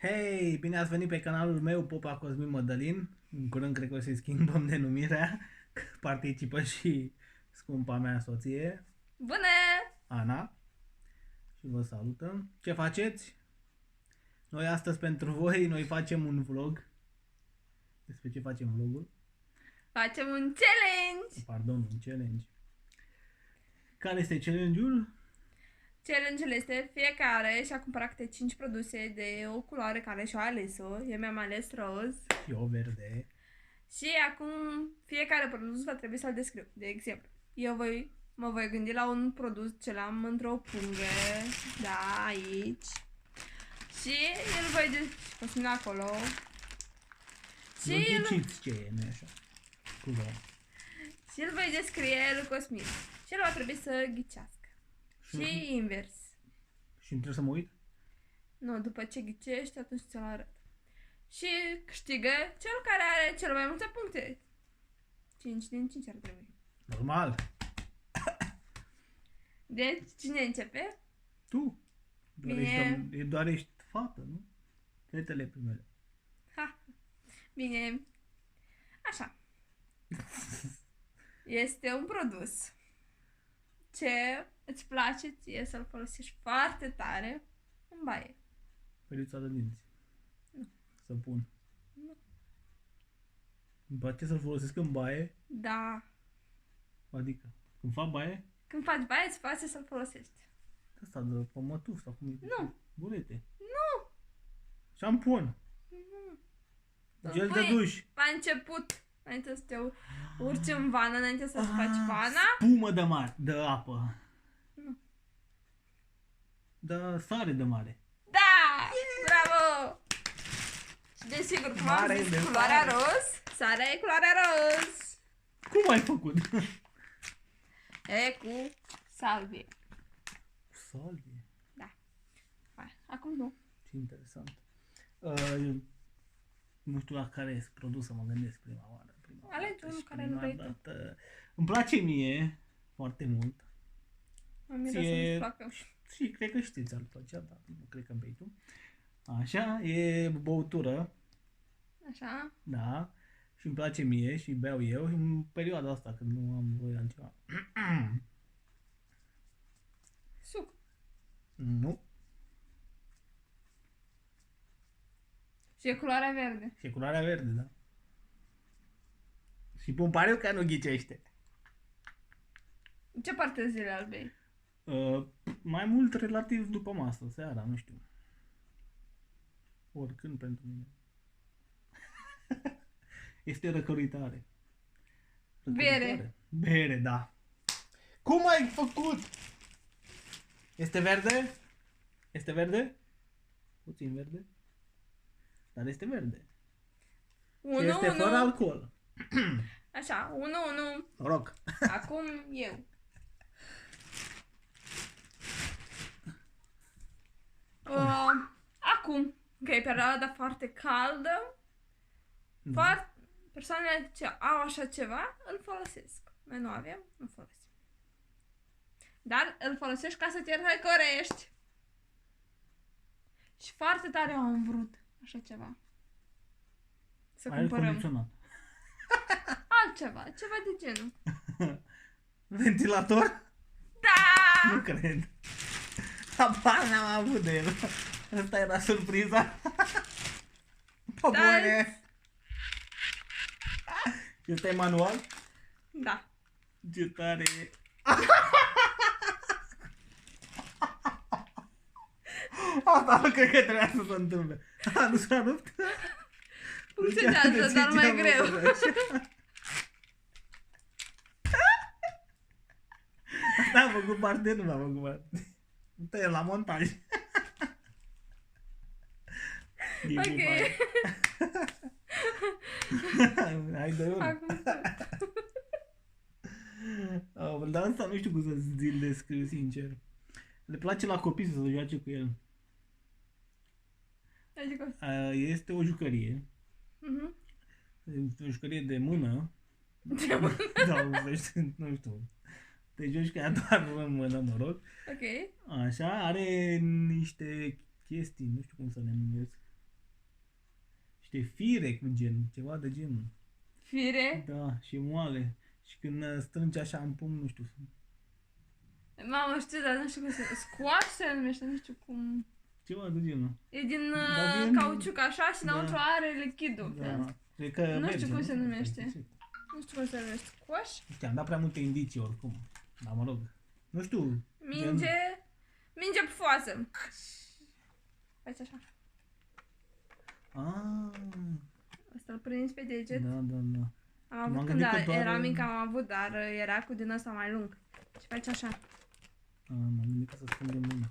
Hei, bine ați venit pe canalul meu, Popa Cosmin Mădălin. În curând cred că o să-i schimbăm denumirea. Participă și scumpa mea soție, Bună! Ana. Și vă salutăm. Ce faceți? Noi astăzi pentru voi, noi facem un vlog. Despre ce facem vlogul? Facem un challenge! Pardon, un challenge. Care este challenge-ul? Challenge-ul este fiecare și-a cumpărat câte 5 produse de o culoare care și-a ales-o. Eu mi-am ales roz. Eu verde. Și acum fiecare produs va trebui să-l descriu. De exemplu, mă voi gândi la un produs ce l-am într-o pungă. Da, aici. Și îl voi descrie acolo. Nu ghiciți ce e, nu așa? Culoare. Și îl voi descrie lui Cosmin. Și el va trebui să ghicească. Și invers. Și trebuie să mă uit? Nu, după ce ghicești, atunci ți-l arăt. Și câștigă cel care are cel mai multe puncte. 5 din 5 ar trebui. Normal. Deci, cine începe? Tu. Bine. Doar ești fată, nu? Fetele primele. Ha! Bine. Așa. Este un produs ce îți place ție să-l folosești foarte tare în baie. Periuța de dinți. Nu. Să pun. Nu. Îmi place să-l folosesc în baie. Da. Adică, când fac baie, Când faci baie, îți place să-l folosești. asta de pămătuf sau cum e? Nu. Burete. Nu. Șampun. Nu. Gel de Păi, duș. la început, înainte să te urci în vană, înainte să-ți faci vana. Spumă de mare, de apă. Nu. De sare de mare. Da! Bravo! Și desigur, cum am Mare zis, de culoarea sare. roz, sarea e culoarea roz. Cum ai făcut? E cu salvie. Salvie. Da. Hai, acum nu. Ce interesant. Nu știu la care e produs să mă gândesc prima oară. Alegi unul care nu vrei tu. Îmi place mie foarte mult. Mă miră să nu-ți placă. Și cred că știți ar plăcea, dar nu cred că îmi bei tu. Așa, e băutură, Așa. da, și îmi place mie și beau eu în perioada asta când nu am voie altceva. Suc. Nu, Și e culoarea verde. și e culoarea verde, da. Și pun pariu că nu ghicește. În ce parte zilei al bei? Mai mult relativ după masă, seara, nu știu. Oricând pentru mine. Este răcăruitare. Bere. Bere, da. Cum ai făcut? Este verde? Este verde? Puțin verde. Dar este verde. Și 1, este fără 1. alcool. Așa, 1, 1. Noroc. Acum eu. Acum, că e perioada foarte caldă, persoanele ce au așa ceva, îl folosesc. Noi nu avem, nu folosim. Dar îl folosești ca să te răcorești. Și foarte tare am vrut așa ceva. Să Aer cumpărăm condiționat. altceva, ceva de genul. Ventilator? Da! Nu cred. Habar n-am avut de el. Asta era surpriza. Pe bune. Este manual? Da. Ce tare e. Asta nu cred că trebuia să se întâmple. Nu s-a rupt? Funcționează, dar mai greu. Asta a făcut parte, nu m-a făcut parte. Tăiem la montaj. Ok. Hai, dă-i unul. Acum Dar asta nu știu cum să zi-l descriu, sincer. Le place la copii să se joace cu el. adică, Este o jucărie. Este o jucărie de mână. Da, nu știu. Te joci cu ea doar în mână, mă rog. ok. Așa, are niște chestii, nu știu cum să le numesc. niște fire cu gen, ceva de genul. Fire? Da, și moale. Și când strângi așa în pumn, nu știu. Mamă, știu, dar nu știu cum se... Squash se numește, nu știu cum... Ceva de genul. E din Da, cauciuc așa și înăuntru are lichidul. Da. Cred că Nu merge, știu cum se numește. Nu știu cum se numește. Squash? Am dat prea multe indicii oricum. Dar mă rog. Nu știu. Minge pufoasă. Faci așa. Asta îl prinzi pe deget. Da. Am avut când era mic, am avut, dar era cu din ăsta mai lung. Și faci așa. M-am gândit că să strângem mâna.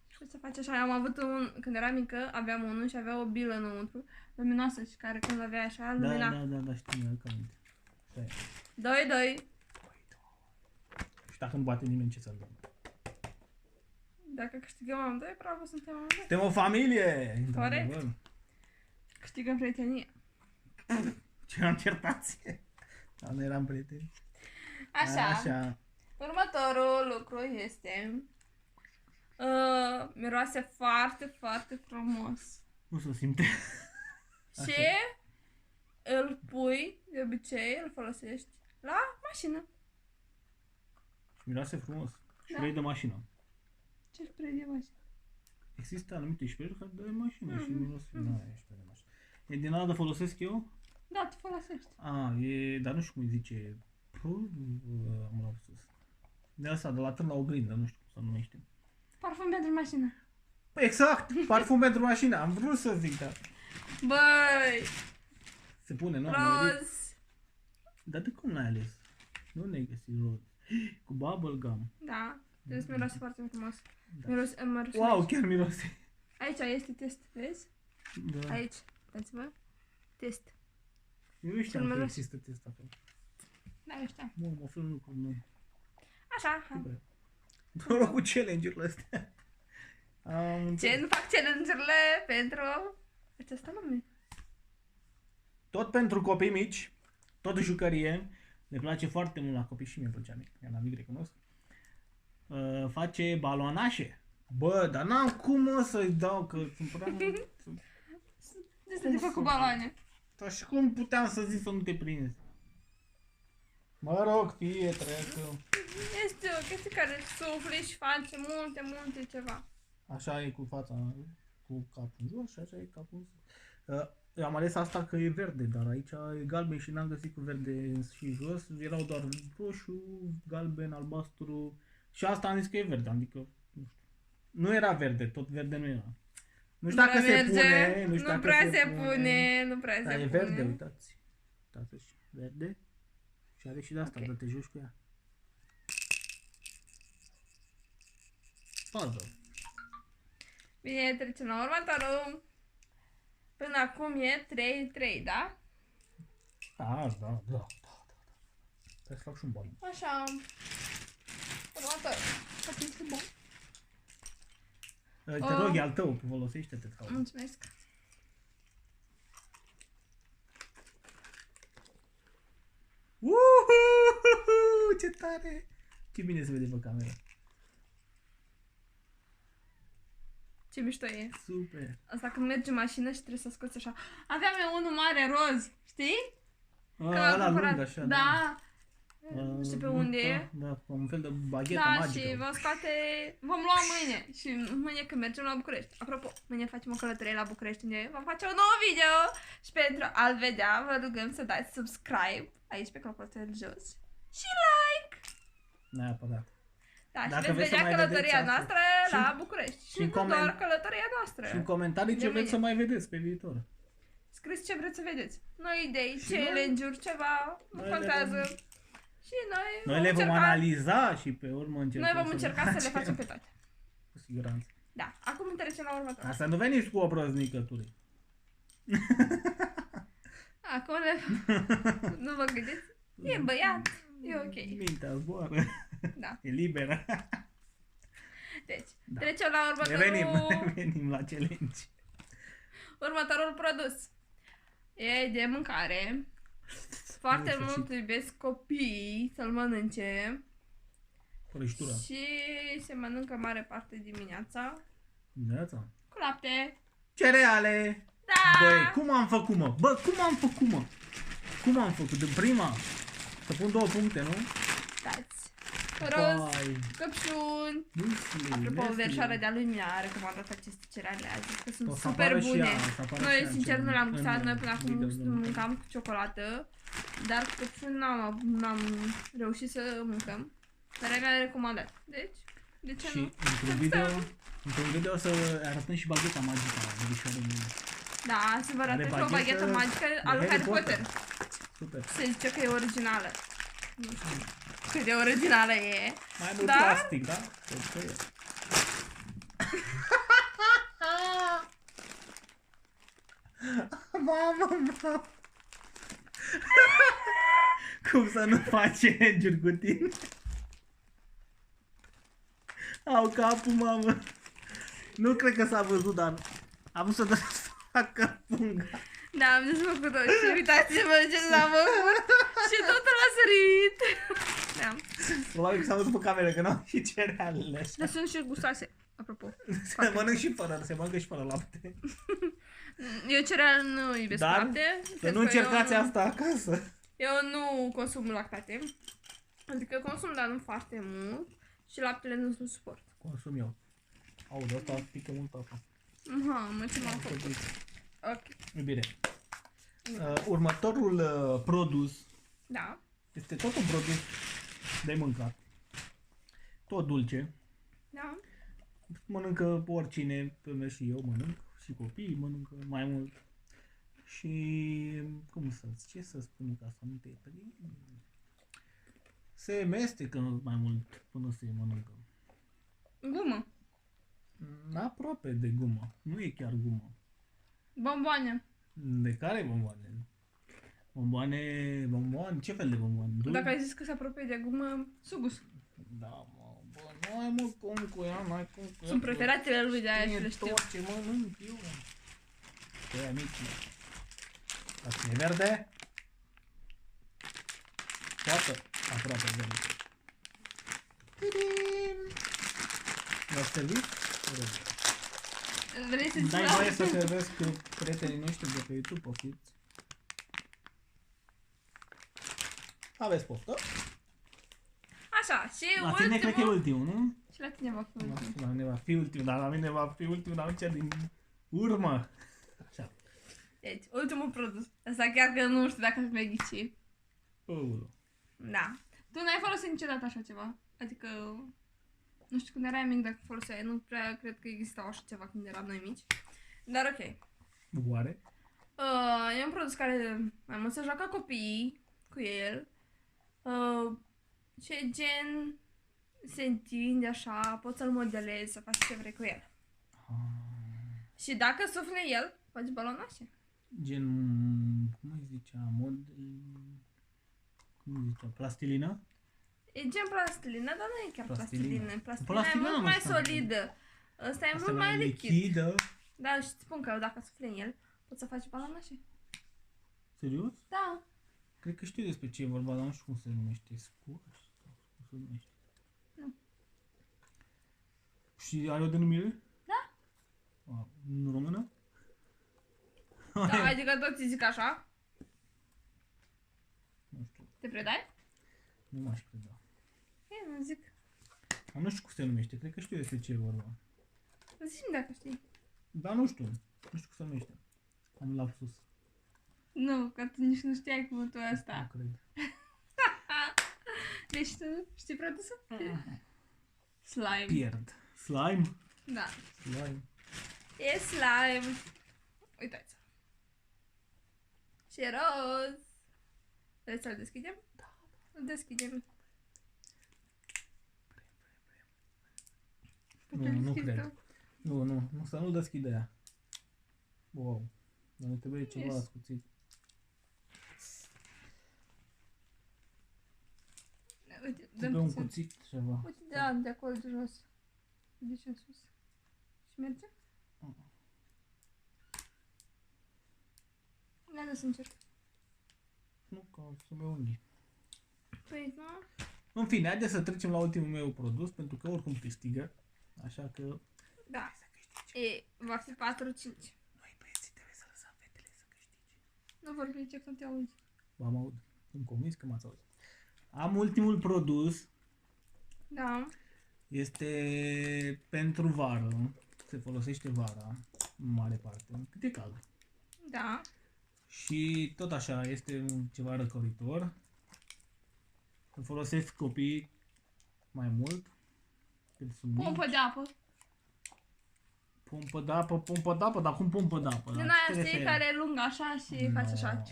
Și să faci așa. Am avut când eram mică, aveam unul și avea o bilă înăuntru, luminoasă și care când avea așa, lumina. Da, știu, mi-am aminte. 2-2. Și dacă nu bate nimeni, ce să-l dăm? Dacă câștigăm amândoi, bravo, suntem amândoi. Suntem o familie! Corect. Câștigăm prietenie. Ce am certație. Dar nu eram prieteni. Așa. Următorul lucru este... miroase foarte, foarte frumos. Nu se simte. Și îl pui, de obicei, îl folosești la mașină. Miroase frumos. Spray de mașină. Ce spray de mașină? Există anumite spray de mașină și miroase. Nu, e spray de mașină. E din ala de folosesc eu? Da, tu folosești. Dar nu știu cum îi zice. Am luat sus. De asta, de la târn la oglindă, nu știu cum se numește. Parfum pentru mașină. Exact! Parfum pentru mașină. Am vrut să zic, dar... Băi! Se pune, nu? Roz! Dar de cum n-ai ales? Nu ne-ai găsit roz. Cu bubblegum. Da, trebuie să miroase foarte frumos. Da. Miroase Wow, chiar miroase. Aici este test, vezi? Da. Aici, uitați-vă. Test. Eu știam că există test acolo. Da, eu știam. Mă aflăm lucruri noi. Așa. Doar cu challenge-urile astea. Ce nu fac challenge-urile pentru acesta nume? Tot pentru copii mici, tot jucărie. Ne place foarte mult la copii și mie plăcea mic. Eu la mic recunosc. Face balonașe. Bă, dar n-am cum să-i dau, că sunt prea... Este de făcut baloane. Dar și cum puteam să zic să nu te prinzi? Mă rog, fie treacă. Este o chestie care sufli și face multe ceva. Așa e cu fața, cu capul în jos și așa e capul în sus. Eu am ales asta că e verde, dar aici e galben și n-am găsit cu verde și jos. Erau doar roșu, galben, albastru și asta am zis că e verde, adică nu știu. Nu era verde, tot verde nu era. Nu știu dacă se pune, nu știu dacă se pune. Nu prea se pune. Dar e verde, uitați. Uitați, verde. Și are și de asta, okay. Te joci cu ea. Puzzle. Bine, trecem la următorul. Până acum e 3-3, da? Da. Trebuie să fac și un bani. Așa. Următorul. Faceți un bani. Te rog, e al tău, folosește-te. Mulțumesc. Ce tare! Ce bine se vede pe cameră. Ce mișto e. Super. Asta când mergi în mașină și trebuie să scoți așa. Aveam eu unul mare roz, știi? Ăla lung așa. Da. Nu știu pe unde e. Da, un fel de baghetă magică. Da, și vom scoate, vom lua mâine. Și mâine când mergem la București. Apropo, mâine facem o călătorie la București unde vom face un nou video. Și pentru a-l vedea, vă rugăm să dați subscribe aici pe clopoțel jos. Și like! Neapărat. Da, dacă și veți vedea călătoria noastră la București. Și nu doar călătoria noastră. Și în comentarii ce vreți să mai vedeți pe viitor. Scrieți ce vreți să vedeți. Noi idei, challenge-uri, ceva, nu contează. Și noi le vom analiza și pe urmă încercăm. Noi vom încerca să le facem pe toate. Cu siguranță. Da, acum trecem la următorul. Asta nu veniți cu o proznicătură. Acum nu vă gândiți? E băiat, e ok. Mintea zboară. Da. E liberă. Deci, trecem la următorul... Revenim la challenge. Următorul produs. E de mâncare. Foarte mult iubesc copiii să-l mănânce. Prăjitura. Și se mănâncă mare parte dimineața. Dimineața? Cu lapte. Cereale! Da! Băi, cum am făcut, mă? Bă, cum am făcut, mă? Cum am făcut? Din prima? Să pun 2 puncte, nu? Stați. Roz, Vai, căpșuni. Leslie, Apropo, Leslie. verșoara de-a lui mi-a recomandat aceste cereale. A zis că sunt O să super apară și bune. ea, o să apară și Noi, ea sincer, în nu le-am în gustat. Noi până acum video, nu. mâncam cu ciocolată. Dar cu căpșuni n-am reușit să mâncăm. Dar ea mi-a recomandat. Deci, de ce Și nu? într-un video o să arătăm și bagheta magică a verișoarei mele. Da, să vă arătăm Are și o baghetă baghetă magică de a lui Harry Harry Potter. Super. Se zice că e originală. Nu știu cât de originală e. Mai mult Da? plastic, da? Cred că e. Mamă, mamă. Cum să nu face cu tine? Au capul, mamă. Nu cred că s-a văzut, dar am vrut să facă punga. Da, am desfăcut-o și uitați-vă ce s-a făcut. Și totul a sărit. Da. Probabil că s-a văzut pe cameră, că n-au și cerealele așa. Dar sunt și gustoase, apropo. Se mănânc și fără, se mănâncă și fără lapte. Eu cereal nu iubesc Dar lapte. să pentru nu că încercați eu, asta acasă. Eu nu consum lactate. Adică consum, dar nu foarte mult. Și laptele nu suport. Consum eu. Aud, asta pică mult apa. Mă, ce m-am făcut. Ok. Iubire. Următorul produs Da. este tot un produs de mâncat. Tot dulce. Da. Mănâncă oricine, până și eu mănânc. Și copiii mănâncă mai mult. Și ce să spun ca să nu te tăi? Se mestecă mai mult până se mănâncă. Gumă. Aproape de gumă. Nu e chiar gumă. Bomboane. De care bomboane? Bomboane? Ce fel de bomboane? Dacă ai zis că se apropie de gumă, sugus. Da, mă, bă, nu ai mă cum cu ea, nu ai cum cu ea. Sunt preferatele lui de aia și Ține le știu. tot ce mănânc eu. Pe aia mici, mă. Asta e verde? Toată aproape verde. Tidim! V-ați servit? Vrei să Dai zic voie să servesc prietenii noștri de pe YouTube, poftiți. Aveți poftă? Așa, și La tine cred că e ultimul. ultimul, nu? Și la tine va fi ultimul. La mine va fi ultimul, dar la mine va fi ultimul, dar cea din urmă. Așa. Deci, ultimul produs. Asta chiar că nu știu dacă ați mai ghici. Ulu. Da. Tu n-ai folosit niciodată așa ceva. Adică, nu știu, când erai mic dacă foloseai, nu prea cred că existau așa ceva când eram noi mici. Dar ok. Oare? E un produs care mai mult se joacă copiii cu el. Și gen se întinde așa, poți să-l modelezi, să faci ce vrei cu el. Și dacă sufle el, faci balonașe. Gen, cum îi zicea, cum îi zicea, plastilină? E gen plastilină, dar nu e chiar Plastilină. plastilină. Plastilina e Plastilină mult nu mai știu. solidă. Ăsta e Asta mult mai lichid. lichidă. Da, și îți spun că dacă sufle în el, poți să faci balonașe. Serios? Da. Cred că știu despre ce e vorba, dar nu știu cum se numește. Squash? Cum se numește? Nu. Și are o denumire? Da. În română? Da, adică toți zic așa. Nu știu, Te predai? nu m-aș preda. E, nu zic. Dar nu știu cum se numește, cred că știu despre ce e vorba. Zi-mi dacă știi. Dar nu știu cum se numește. Am lapsus. Nu, că tu nici nu știai cuvântul Nu ăsta. cred. Deci tu știi produsul? Slime. Pierd. Slime? Da. Slime. E slime. Uitați. Și e roz. Vreți să-l deschidem? Da. Îl deschidem. Nu cred. Nu, să nu-l deschide ea. Wow. Dar nu trebuie ceva Yes. ascuțit. Uite, Trebuie un cuțit ceva. Uite de acolo de jos. De ce în sus? Și merge? Ne-a să încerc. Nu, că sunt meu unghii. Păi, nu? În fine, haideți să trecem la ultimul meu produs, pentru că oricum câștigă. Așa că... Da. E, va fi 4-5. Noi băieții trebuie să lăsăm Nu vorbi, ce că nu te auzi. V-am aud. Sunt convins că m-ați auzit. Am ultimul produs. Da. Este pentru vară. Se folosește vara, în mare parte. Cât e cald. Da. Și tot așa, este ceva răcoritor. Îl folosesc copiii mai mult. Când sunt mici. Pompă de apă. Pompă de apă, dar cum pompă de apă? Din La ce aia te știi referi? care e lungă așa și face așa.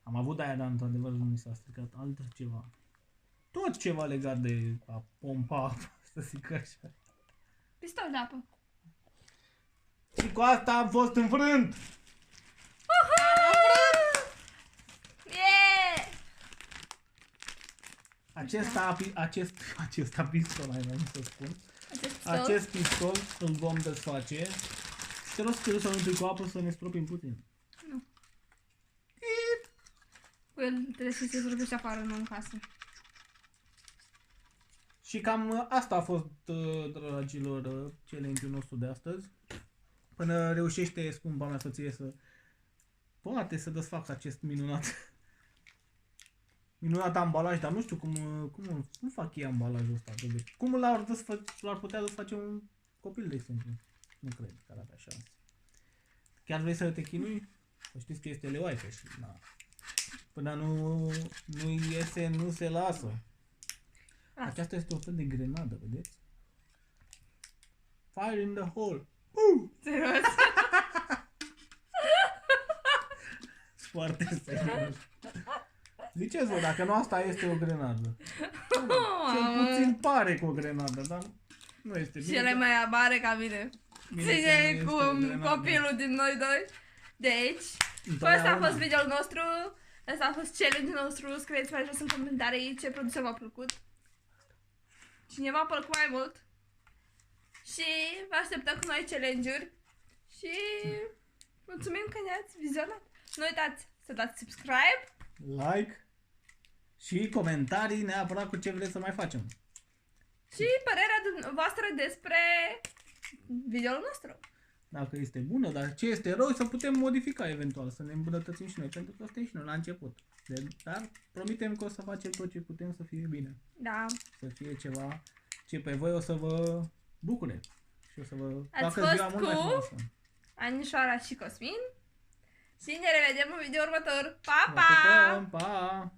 Am avut de-aia, dar într-adevăr nu mi s-a stricat altceva. Tot ceva legat de a pompa apă, să zic așa. Pistol de apă. Și cu asta am fost înfrânt! Yeah! Acesta pistol, ai mai să spun. Acest pistol. Acest pistol îl vom desface. Și te rog să nu intri cu apă să ne stropim puțin. Nu. Cu el trebuie să se zrupește afară, nu în casă. Și cam asta a fost, dragilor, challenge-ul nostru de astăzi. Până reușește scumpa mea soție să poate să desfacă acest minunat ambalaj, dar nu știu cum fac ei ambalajul ăsta. Cum l-ar putea desface un copil, de exemplu. Nu cred că ar avea șanse. Chiar vrei să te chinui? Să știți că este leoaică și na. Până nu iese, nu se lasă. Aceasta este un fel de grenadă, vedeți? Fire in the hole. Serios? Foarte serios. Ziceți-vă, dacă nu asta este o grenadă. Cel puțin pare cu o grenadă, dar nu este bine. Cele mai abare ca mine. Ține cu copilul din noi doi. Deci, ăsta a fost videoul nostru. Ăsta a fost challenge-ul nostru. Scrieți mai jos în comentarii ce produse v-a plăcut. Cineva a plăcut mai mult. Și vă așteptăm cu noi challenge-uri. Și mulțumim că ne-ați vizionat. Nu uitați să dați subscribe, like și comentarii neapărat cu ce vreți să mai facem. și părerea voastră despre videoul nostru. Dacă este bună, dar ce este rău, să putem modifica eventual, să ne îmbunătățim și noi, pentru că suntem și noi la început. Dar promitem că o să facem tot ce putem să fie bine. Da. Să fie ceva ce pe voi o să vă bucure. Și o să vă Ați facă ziua fost mult mai cu frumoasă. Anișoara și Cosmin. Și ne revedem în video următor. Pa, Vă pa! pupăm, pa!